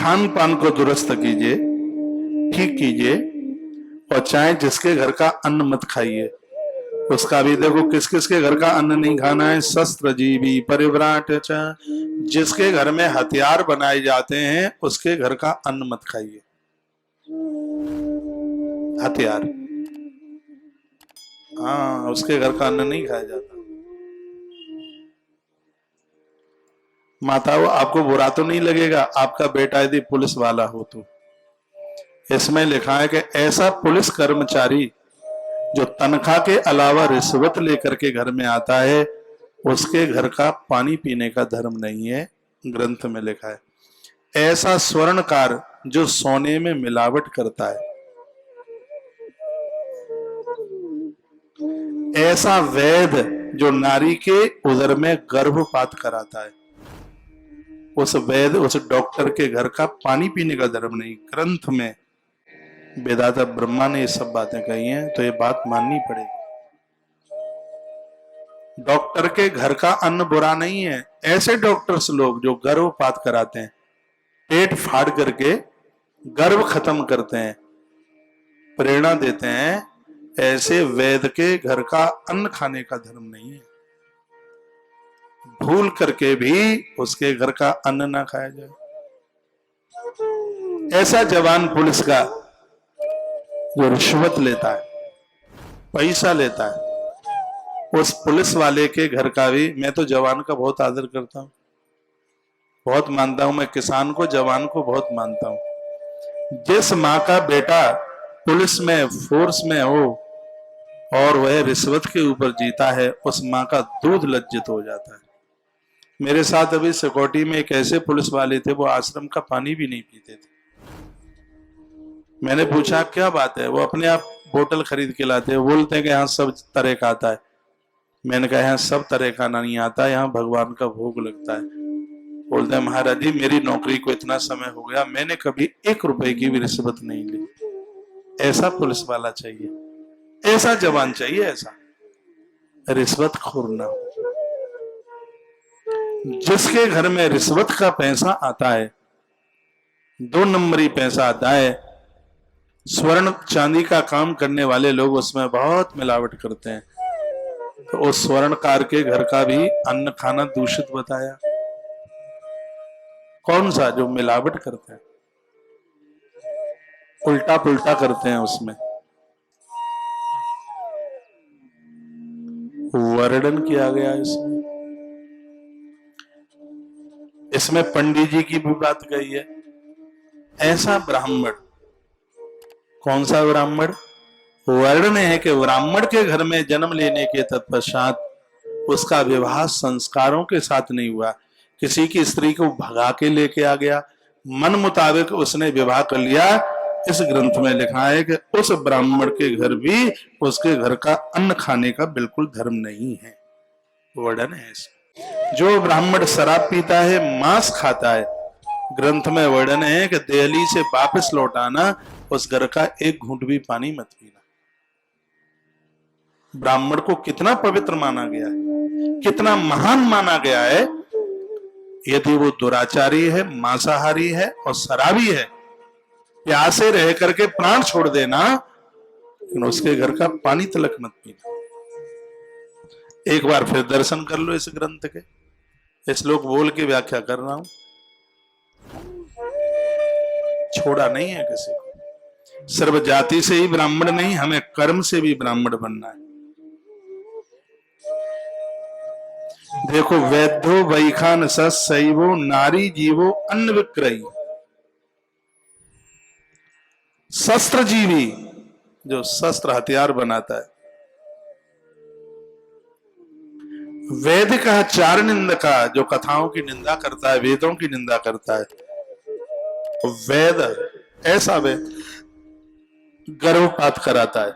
खान पान को दुरुस्त कीजिए, ठीक कीजिए, और चाहे जिसके घर का अन्न मत खाइए। उसका भी देखो किस किस के घर का अन्न नहीं खाना है। शस्त्र जीवी परिव्राट च, जिसके घर में हथियार बनाए जाते हैं उसके घर का अन्न मत खाइए। हथियार, हाँ, उसके घर का अन्न नहीं खाया जाता। माताओं, आपको बुरा तो नहीं लगेगा आपका बेटा यदि पुलिस वाला हो तो। इसमें लिखा है कि ऐसा पुलिस कर्मचारी जो तनख्वाह के अलावा रिश्वत लेकर के घर में आता है, उसके घर का पानी पीने का धर्म नहीं है। ग्रंथ में लिखा है ऐसा स्वर्णकार जो सोने में मिलावट करता है, ऐसा वैद्य जो नारी के उदर में गर्भपात कराता है, उस वैद्य उस डॉक्टर के घर का पानी पीने का धर्म नहीं। ग्रंथ में वेदांता ब्रह्मा ने ये सब बातें कही हैं, तो ये बात माननी पड़ेगी। डॉक्टर के घर का अन्न बुरा नहीं है। ऐसे डॉक्टर्स लोग जो गर्भपात कराते हैं, पेट फाड़ करके गर्भ खत्म करते हैं, प्रेरणा देते हैं, ऐसे वैद्य के घर का अन्न खाने का धर्म नहीं है। भूल करके भी उसके घर का अन्न ना खाया जाए। ऐसा जवान पुलिस का जो रिश्वत लेता है, पैसा लेता है, उस पुलिस वाले के घर का भी, मैं तो जवान का बहुत आदर करता हूं, बहुत मानता हूं। मैं किसान को, जवान को बहुत मानता हूं। जिस माँ का बेटा पुलिस में, फोर्स में हो और वह रिश्वत के ऊपर जीता है, उस माँ का दूध लज्जित हो जाता है। मेरे साथ अभी सिक्योरिटी में एक ऐसे पुलिस वाले थे, वो आश्रम का पानी भी नहीं पीते थे। मैंने पूछा क्या बात है? वो अपने आप बोतल खरीद के लाते हैं, बोलते हैं कि यहाँ सब तरह का आता है। मैंने कहा यहाँ सब तरह का नहीं आता, यहाँ भगवान का भोग लगता है। बोलते हैं महाराज जी मेरी नौकरी को इतना समय हो गया, मैंने कभी 1 रुपए की भी रिश्वत नहीं ली। ऐसा पुलिस वाला चाहिए, ऐसा जवान चाहिए, ऐसा रिश्वत खोर ना हो। जिसके घर में रिश्वत का पैसा आता है, 2 नंबरी पैसा आता है, स्वर्ण चांदी का काम करने वाले लोग उसमें बहुत मिलावट करते हैं, तो उस स्वर्णकार के घर का भी अन्न खाना दूषित बताया। कौन सा? जो मिलावट करते हैं, उल्टा पुल्टा करते हैं, उसमें वर्णन किया गया। इसमें पंडित जी की भी बात कही है। ऐसा ब्राह्मण, कौन सा ब्राह्मण? वर्णन है कि ब्राह्मण के घर में जन्म लेने के तत्पश्चात उसका विवाह संस्कारों के साथ नहीं हुआ, किसी की स्त्री को भगा के लेके आ गया, मन मुताबिक उसने विवाह कर लिया। इस ग्रंथ में लिखा है कि उस ब्राह्मण के घर भी उसके घर का अन्न खाने का बिल्कुल धर्म नहीं है। वर्णन है इसमें। जो ब्राह्मण शराब पीता है, मांस खाता है, ग्रंथ में वर्णन है कि दिल्ली से वापस लौटाना, उस घर का 1 घूंट भी पानी मत पीना। ब्राह्मण को कितना पवित्र माना गया है, कितना महान माना गया है। यदि वो दुराचारी है, मांसाहारी है और शराबी है, प्यासे रह करके प्राण छोड़ देना, लेकिन उसके घर का पानी तलक मत पीना। एक बार फिर दर्शन कर लो इस ग्रंथ के, श्लोक बोल के व्याख्या कर रहा हूं, छोड़ा नहीं है किसी को। सर्व जाति से ही ब्राह्मण नहीं, हमें कर्म से भी ब्राह्मण बनना है। देखो, वैद्यो वैखान सैवो नारी जीवो अन्न विक्रयी। शस्त्र जीवी, जो शस्त्र हथियार बनाता है, वेद का चार निंदका, जो कथाओं की निंदा करता है, वेदों की निंदा करता है। वेद ऐसा वेद गर्भपात कराता है।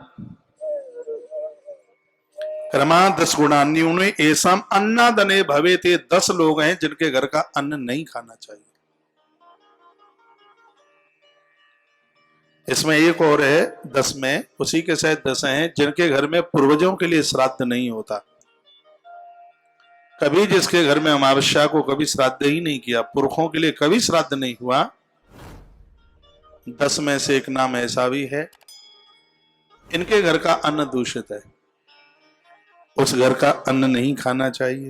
क्रमा 10 गुणान्योने ऐसाम अन्नादने भवेते। 10 लोग हैं जिनके घर का अन्न नहीं खाना चाहिए। इसमें एक और है 10 में, उसी के साथ 10 हैं जिनके घर में पूर्वजों के लिए श्राद्ध नहीं होता। कभी जिसके घर में अमावस्या को कभी श्राद्ध ही नहीं किया, पुरखों के लिए कभी श्राद्ध नहीं हुआ, 10 में से एक नाम ऐसा भी है, इनके घर का अन्न दूषित है, उस घर का अन्न नहीं खाना चाहिए।